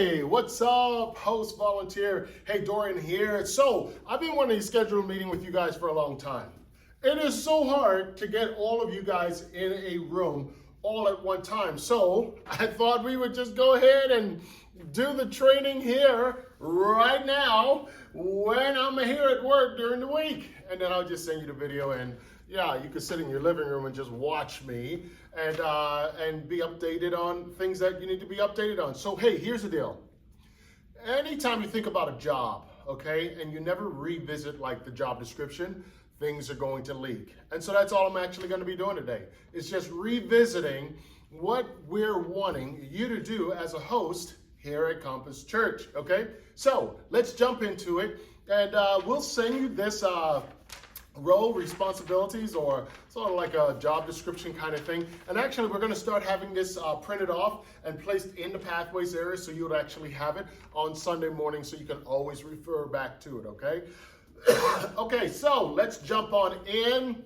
Hey, what's up, host volunteer? Hey, Dorian here. So, I've been wanting to schedule a meeting with you guys for a long time. It is so hard to get all of you guys in a room all at one time. So, I thought we would just go ahead and do the training here right now when I'm here at work during the week. And then I'll just send you the video, and yeah, you can sit in your living room and just watch me and be updated on things that you need to be updated on. So hey, here's the deal. Anytime you think about a job, okay, and you never revisit like the job description, things are going to leak. And so that's all I'm actually going to be doing today. It's just revisiting what we're wanting you to do as a host here at Compass Church, okay? So let's jump into it, and we'll send you this role responsibilities, or sort of like a job description kind of thing. And actually, we're going to start having this printed off and placed in the Pathways area, so you'll actually have it on Sunday morning, so you can always refer back to it, okay? Okay, so let's jump on in.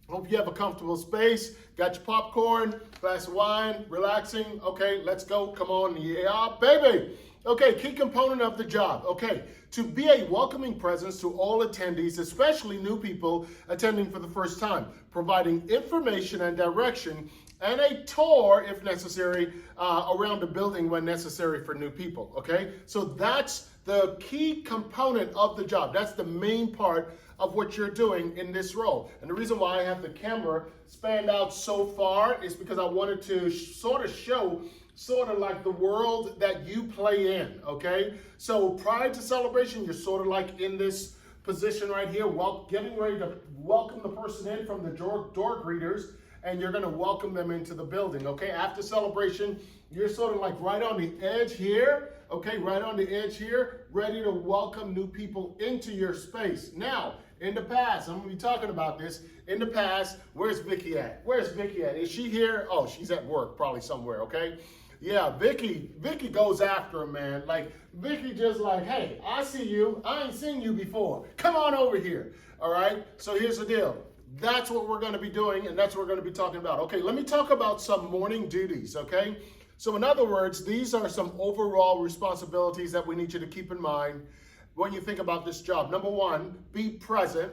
Hope you have a comfortable space. Got your popcorn, glass of wine, relaxing. Okay, let's go. Come on. Yeah, baby. Okay, key component of the job. Okay, to be a welcoming presence to all attendees, especially new people attending for the first time, providing information and direction and a tour, if necessary, around the building when necessary for new people. Okay, so that's the key component of the job. That's the main part of what you're doing in this role. And the reason why I have the camera spanned out so far is because I wanted to sort of show sort of like the world that you play in, okay? So prior to celebration, you're sort of like in this position right here, getting ready to welcome the person in from the door greeters, and you're gonna welcome them into the building, okay? After celebration, you're sort of like right on the edge here, okay? Right on the edge here, ready to welcome new people into your space. Now, in the past, I'm gonna be talking about this. In the past, where's Vicky at? Where's Vicky at? Is she here? Oh, she's at work, probably somewhere, okay? Yeah, Vicky goes after him, man. Like, Vicky just like, hey, I see you. I ain't seen you before. Come on over here, all right? So here's the deal. That's what we're gonna be doing, and that's what we're gonna be talking about. Okay, let me talk about some morning duties, okay? So in other words, these are some overall responsibilities that we need you to keep in mind when you think about this job. Number one, be present.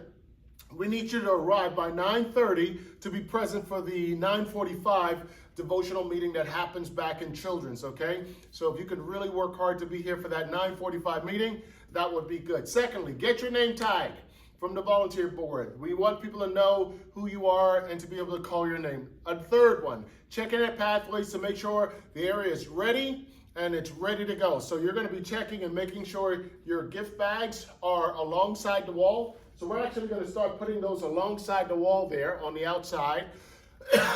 We need you to arrive by 9:30 to be present for the 9:45 devotional meeting that happens back in Children's, okay? So if you could really work hard to be here for that 9:45 meeting, that would be good. Secondly, get your name tag from the volunteer board. We want people to know who you are and to be able to call your name. A third one, check in at Pathways to make sure the area is ready and it's ready to go. So you're gonna be checking and making sure your gift bags are alongside the wall. So we're actually gonna start putting those alongside the wall there on the outside.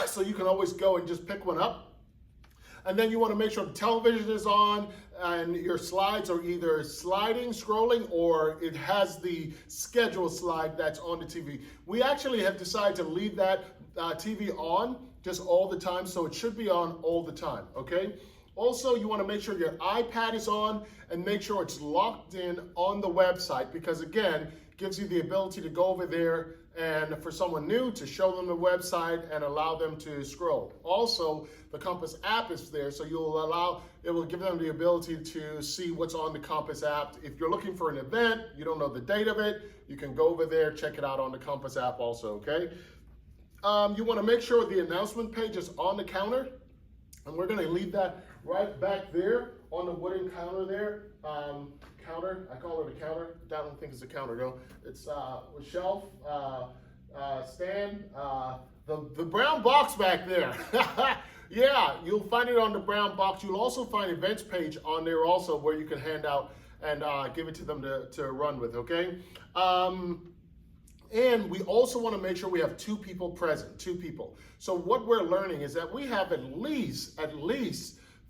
So you can always go and just pick one up. And then you wanna make sure the television is on and your slides are either sliding, scrolling, or it has the schedule slide that's on the TV. We actually have decided to leave that TV on just all the time, so it should be on all the time, okay? Also, you want to make sure your iPad is on and make sure it's locked in on the website, because again, gives you the ability to go over there and for someone new to show them the website and allow them to scroll. Also, the Compass app is there, so it will give them the ability to see what's on the Compass app. If you're looking for an event, you don't know the date of it, you can go over there, check it out on the Compass app also, okay? You want to make sure the announcement page is on the counter, and we're going to leave that right back there on the wooden counter there. Counter, I call it a counter. I don't think it's a counter though. It's a shelf, stand, the brown box back there. Yeah, you'll find it on the brown box. You'll also find events page on there also, where you can hand out and give it to them to run with, okay? And we also want to make sure we have 2 people present, 2 people. So what we're learning is that we have at least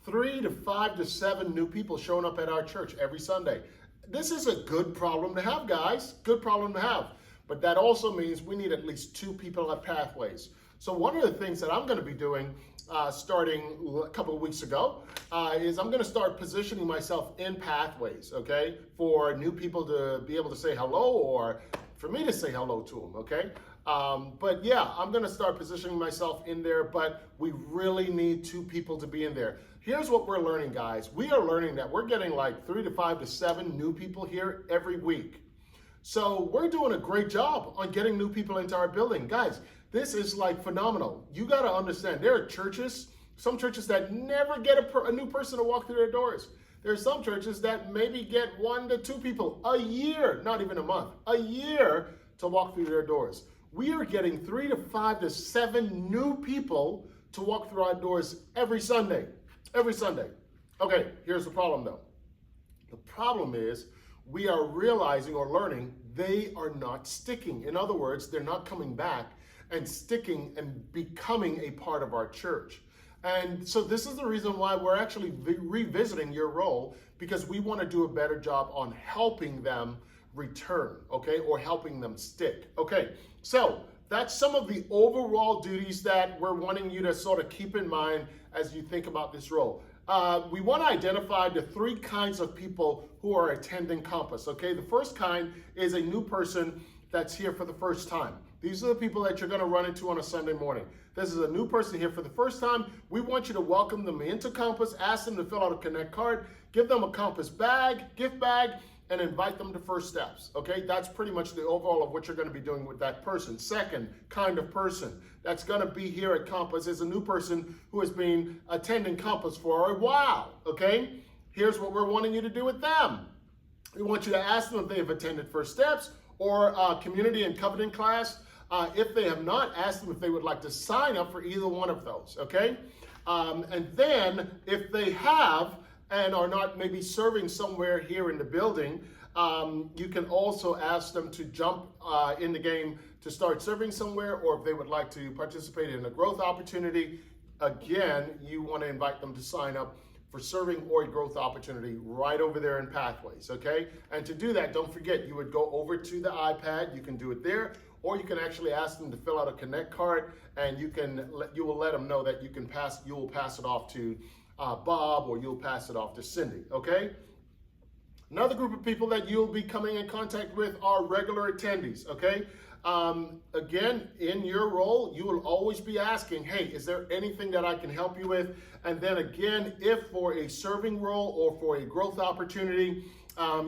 3 to 5 to 7 new people showing up at our church every Sunday. This is a good problem to have, guys. Good problem to have. But that also means we need at least 2 people at Pathways. So one of the things that I'm going to be doing starting a couple of weeks ago is I'm going to start positioning myself in Pathways, okay, for new people to be able to say hello, or for me to say hello to them, okay? But yeah, I'm going to start positioning myself in there, but we really need 2 people to be in there. Here's what we're learning, guys. We are learning that we're getting like 3 to 5 to 7 new people here every week. So we're doing a great job on getting new people into our building. Guys, this is like phenomenal. You got to understand, there are churches, some churches that never get a new person to walk through their doors. There are some churches that maybe get 1 to 2 people a year, not even a month, a year to walk through their doors. We are getting 3 to 5 to 7 new people to walk through our doors every Sunday. Every Sunday. Okay, here's the problem though. The problem is we are realizing or learning they are not sticking. In other words, they're not coming back and sticking and becoming a part of our church. And so this is the reason why we're actually revisiting your role, because we want to do a better job on helping them return, okay, or helping them stick. Okay, so that's some of the overall duties that we're wanting you to sort of keep in mind as you think about this role. We want to identify the 3 kinds of people who are attending Compass, okay? The first kind is a new person that's here for the first time. These are the people that you're going to run into on a Sunday morning. This is a new person here for the first time. We want you to welcome them into Compass, ask them to fill out a Connect card, give them a Compass bag, gift bag, and invite them to First Steps, okay? That's pretty much the overall of what you're going to be doing with that person. Second kind of person that's going to be here at Compass is a new person who has been attending Compass for a while, okay? Here's what we're wanting you to do with them. We want you to ask them if they have attended First Steps or Community and Covenant class. If they have not, ask them if they would like to sign up for either one of those, okay? And then if they have, and are not maybe serving somewhere here in the building, you can also ask them to jump in the game to start serving somewhere, or if they would like to participate in a growth opportunity, again, you want to invite them to sign up for serving or a growth opportunity right over there in Pathways, okay? And to do that, don't forget, you would go over to the iPad, you can do it there, or you can actually ask them to fill out a Connect card, and you will let them know that you will pass it off to Bob, or you'll pass it off to Cindy, okay? Another group of people that you'll be coming in contact with are regular attendees, okay? Again, in your role, you will always be asking, hey, is there anything that I can help you with? And then again, if for a serving role or for a growth opportunity,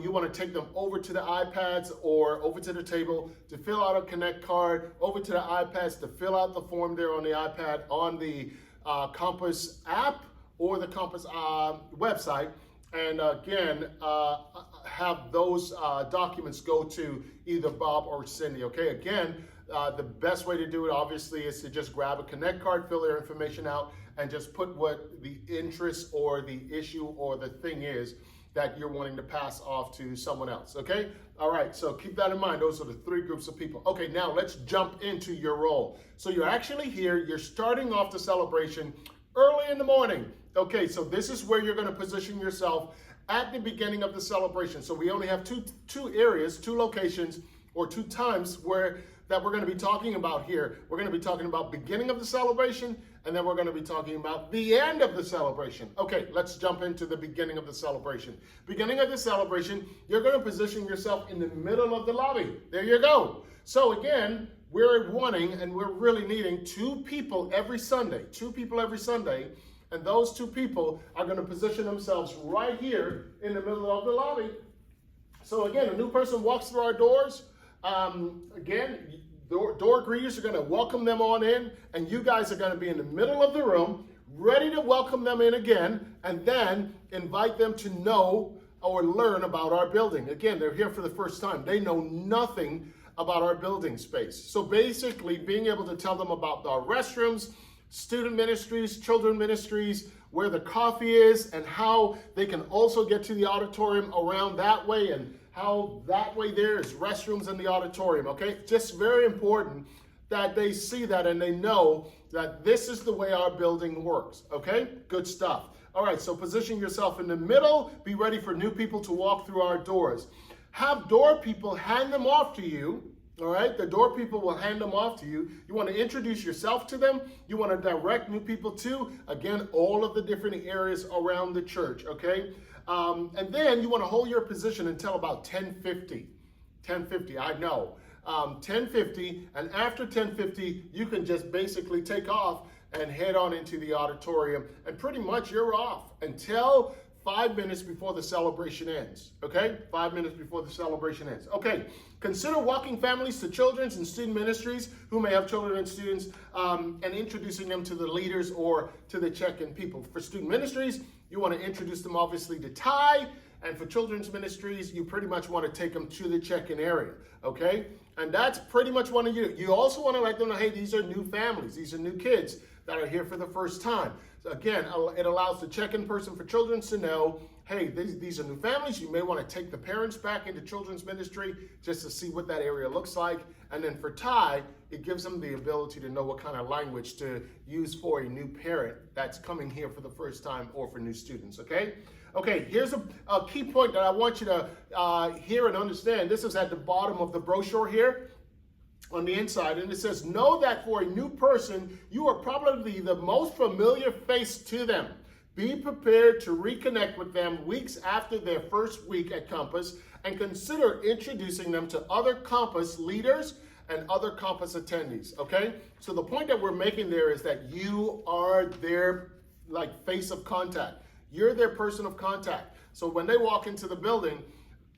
you want to take them over to the iPads or over to the table to fill out a Connect card, over to the iPads to fill out the form there on the iPad, on the Compass app, or the Compass website, and again, have those documents go to either Bob or Cindy, okay? Again, the best way to do it, obviously, is to just grab a Connect card, fill their information out, and just put what the interest or the issue or the thing is that you're wanting to pass off to someone else, okay? All right, so keep that in mind. Those are the 3 groups of people. Okay, now let's jump into your role. So you're actually here, you're starting off the celebration early in the morning. Okay, so this is where you're going to position yourself at the beginning of the celebration. So we only have two areas, 2 locations, or 2 times that we're going to be talking about here. We're going to be talking about beginning of the celebration, and then we're going to be talking about the end of the celebration. Okay, let's jump into the beginning of the celebration. Beginning of the celebration, you're going to position yourself in the middle of the lobby. There you go. So again, we're wanting and we're really needing 2 people every Sunday. 2 people every Sunday. And those 2 people are going to position themselves right here in the middle of the lobby. So again, a new person walks through our doors. Again, door greeters are going to welcome them on in, and you guys are going to be in the middle of the room, ready to welcome them in again, and then invite them to know or learn about our building. Again, they're here for the first time. They know nothing about our building space. So basically, being able to tell them about our restrooms, student ministries, children ministries, where the coffee is, and how they can also get to the auditorium around that way, and how that way there is restrooms in the auditorium, okay? Just very important that they see that and they know that this is the way our building works, okay? Good stuff. All right, so position yourself in the middle. Be ready for new people to walk through our doors. Have door people hand them off to you. All right, the door people will hand them off to you. You want to introduce yourself to them. You want to direct new people to, again, all of the different areas around the church, okay? And then you want to hold your position until about 10:50. 10:50, I know. 10:50, and after 10:50, you can just basically take off and head on into the auditorium, and pretty much you're off until 5 minutes before the celebration ends, okay? 5 minutes before the celebration ends. Okay, consider walking families to children's and student ministries who may have children and students and introducing them to the leaders or to the check-in people. For student ministries, you want to introduce them obviously to Ty, and for children's ministries, you pretty much want to take them to the check-in area, okay? And that's pretty much what you do. You also want to let them know, hey, these are new families, these are new kids that are here for the first time. So again, it allows the check-in person for children to know, hey, these are new families. You may want to take the parents back into children's ministry just to see what that area looks like. And then for Ty, it gives them the ability to know what kind of language to use for a new parent that's coming here for the first time or for new students, okay? Okay, here's a key point that I want you to hear and understand. This is at the bottom of the brochure here on the inside, and it says, know that for a new person, you are probably the most familiar face to them. Be prepared to reconnect with them weeks after their first week at Compass, and consider introducing them to other Compass leaders and other Compass attendees, okay? So the point that we're making there is that you are their face of contact. You're their person of contact. So when they walk into the building,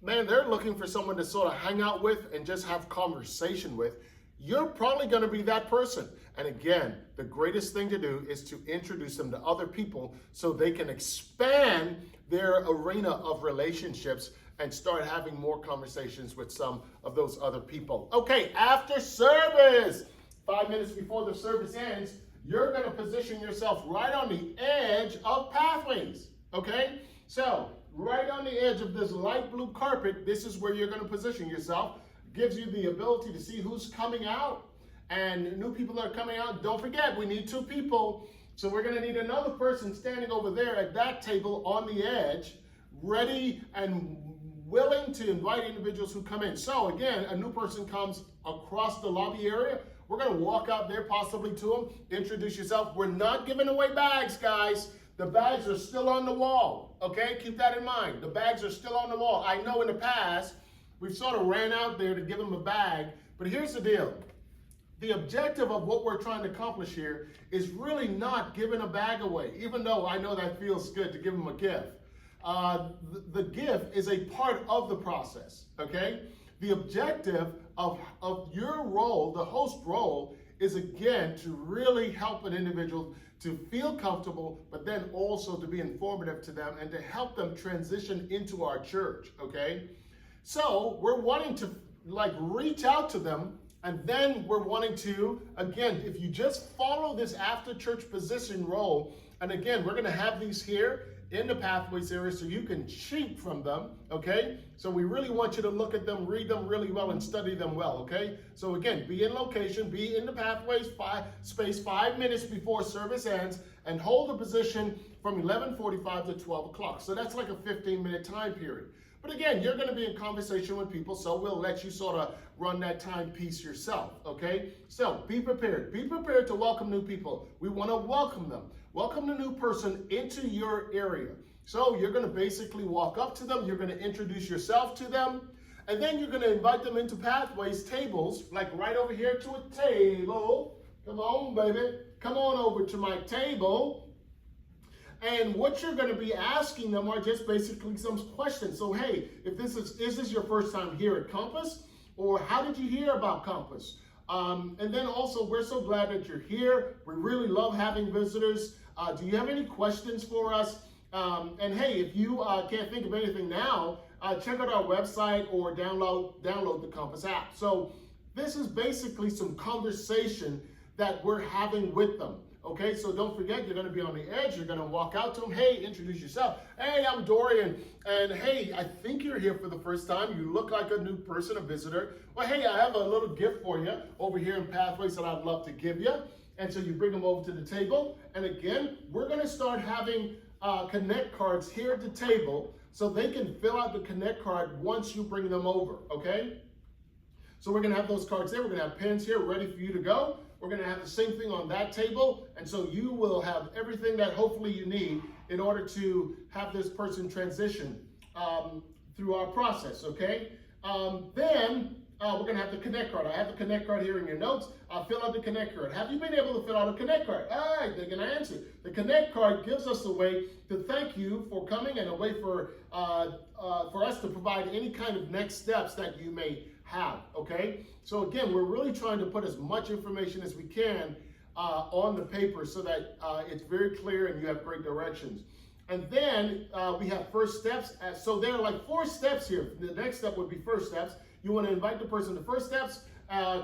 man, they're looking for someone to sort of hang out with and just have conversation with. You're probably going to be that person. And again, the greatest thing to do is to introduce them to other people so they can expand their arena of relationships and start having more conversations with some of those other people. Okay, after service, 5 minutes before the service ends, you're going to position yourself right on the edge of Pathways, okay? So, right on the edge of this light blue carpet, this is where you're going to position yourself. Gives you the ability to see who's coming out and new people that are coming out. Don't forget, we need 2 people. So we're going to need another person standing over there at that table on the edge, ready and willing to invite individuals who come in. So again, a new person comes across the lobby area. We're going to walk out there possibly to them, introduce yourself. We're not giving away bags, guys. The bags are still on the wall, okay? Keep that in mind. The bags are still on the wall. I know in the past, we've sort of ran out there to give them a bag, but here's the deal. The objective of what we're trying to accomplish here is really not giving a bag away, even though I know that feels good to give them a gift. The gift is a part of the process, okay? The objective of your role, the host role, is again to really help an individual to feel comfortable, but then also to be informative to them and to help them transition into our church, okay? So we're wanting to reach out to them, and then we're wanting to, again, if you just follow this after church position role, and again, we're gonna have these here in the Pathways area so you can cheat from them, okay? So we really want you to look at them, read them really well, and study them well, okay? So again, be in location, be in the Pathways space 5 minutes before service ends, and hold the position from 11:45 to 12 o'clock. So that's like a 15-minute time period. But again, you're going to be in conversation with people, so we'll let you sort of run that timepiece yourself, okay? So be prepared. Be prepared to welcome new people. We want to welcome them. Welcome the new person into your area. So you're going to basically walk up to them. You're going to introduce yourself to them. And then you're going to invite them into Pathways tables, like right over here to a table. Come on, baby. Come on over to my table. And what you're going to be asking them are just basically some questions. So, hey, if is this your first time here at Compass? Or how did you hear about Compass? And then also, we're so glad that you're here. We really love having visitors. Do you have any questions for us? And hey, if you can't think of anything now, check out our website or download the Compass app. So this is basically some conversation that we're having with them. Okay, so don't forget, you're going to be on the edge. You're going to walk out to them. Hey, introduce yourself. Hey, I'm Dorian. And hey, I think you're here for the first time. You look like a new person, a visitor. Well, hey, I have a little gift for you over here in Pathways that I'd love to give you. And so you bring them over to the table. And again, we're going to start having Connect cards here at the table so they can fill out the Connect card once you bring them over, okay? So we're going to have those cards there. We're going to have pens here ready for you to go. We're going to have the same thing on that table, and so you will have everything that hopefully you need in order to have this person transition through our process, okay? Then we're going to have the Connect card. I have the Connect card here in your notes. Fill out the Connect card. Have you been able to fill out a Connect card? All right, they're going to answer. The Connect card gives us a way to thank you for coming and a way for us to provide any kind of next steps that you may have, okay? So again, we're really trying to put as much information as we can on the paper so that it's very clear and you have great directions. And then we have first steps. So there are like 4 steps here. The next step would be first steps. You want to invite the person to first steps.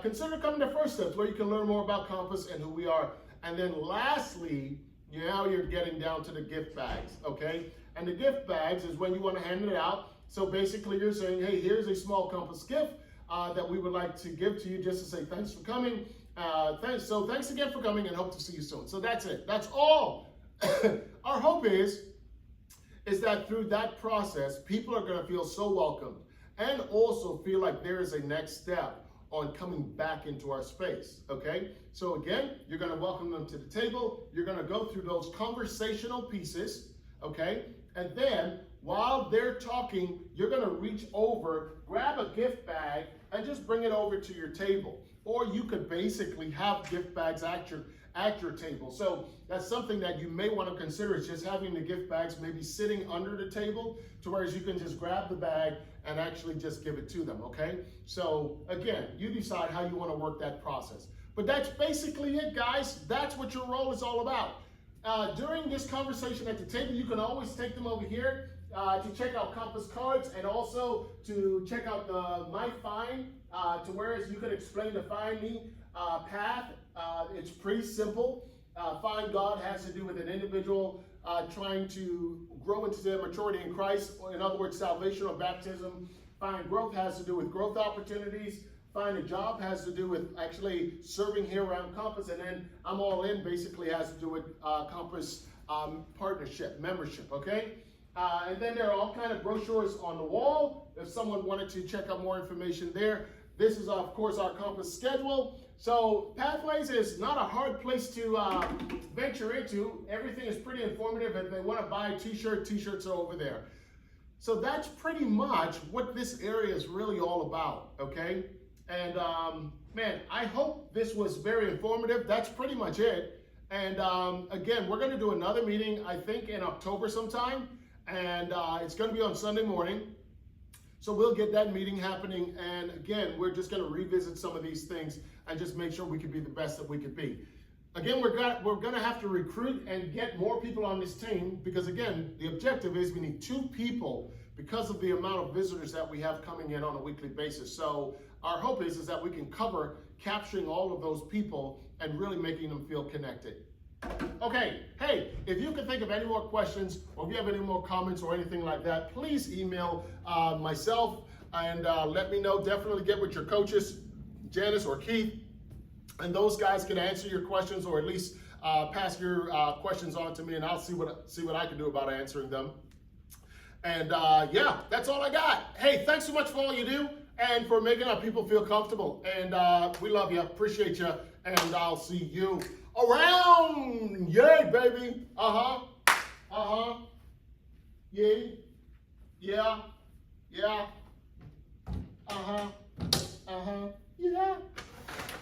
Consider coming to first steps where you can learn more about Compass and who we are. And then lastly, now you're getting down to the gift bags, okay? And the gift bags is when you want to hand it out. So basically you're saying, hey, here's a small Compass gift that we would like to give to you just to say thanks for coming. Thanks again for coming and hope to see you soon. So that's it. That's all. Our hope is that through that process, people are going to feel so welcomed and also feel like there is a next step on coming back into our space, okay? So again, you're going to welcome them to the table. You're going to go through those conversational pieces, okay? And then while they're talking, you're going to reach over, grab a gift bag, and just bring it over to your table. Or you could basically have gift bags at your table. So that's something that you may want to consider, is just having the gift bags maybe sitting under the table to whereas you can just grab the bag and actually just give it to them, okay? So again, you decide how you want to work that process. But that's basically it, guys. That's what your role is all about. During this conversation at the table, you can always take them over here to check out Compass cards and also to check out the My Find, to whereas you can explain the Find Me path. It's pretty simple. Find God has to do with an individual trying to grow into their maturity in Christ. In other words, salvation or baptism. Find growth has to do with growth opportunities. Find a job has to do with actually serving here around Compass. And then I'm All In basically has to do with Compass partnership, membership, okay? And then there are all kind of brochures on the wall. If someone wanted to check out more information there, this is, of course, our Compass schedule. So Pathways is not a hard place to venture into. Everything is pretty informative. If they want to buy a t-shirt, t-shirts are over there. So that's pretty much what this area is really all about, okay? And man, I hope this was very informative. That's pretty much it. And again, we're going to do another meeting, I think in October sometime. And it's going to be on Sunday morning. So we'll get that meeting happening. And again, we're just going to revisit some of these things and just make sure we can be the best that we could be. Again, we're going to have to recruit and get more people on this team because, again, the objective is we need 2 people because of the amount of visitors that we have coming in on a weekly basis. So our hope is that we can cover capturing all of those people and really making them feel connected. Okay, hey, if you can think of any more questions or if you have any more comments or anything like that, please email myself and let me know. Definitely get with your coaches, Janice or Keith, and those guys can answer your questions or at least pass your questions on to me, and I'll see what I can do about answering them. And yeah, that's all I got. Hey, thanks so much for all you do and for making our people feel comfortable. And we love you, appreciate you, and I'll see you around. Yay, baby. Yay. Yeah. Yeah. Yeah. Yeah. Yeah.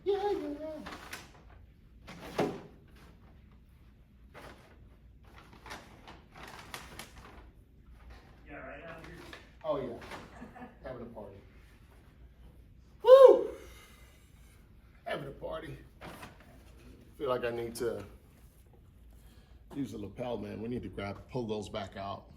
Yeah. Oh yeah, having a party. Woo! Having a party. Feel like I need to use the lapel, man. We need to pull those back out.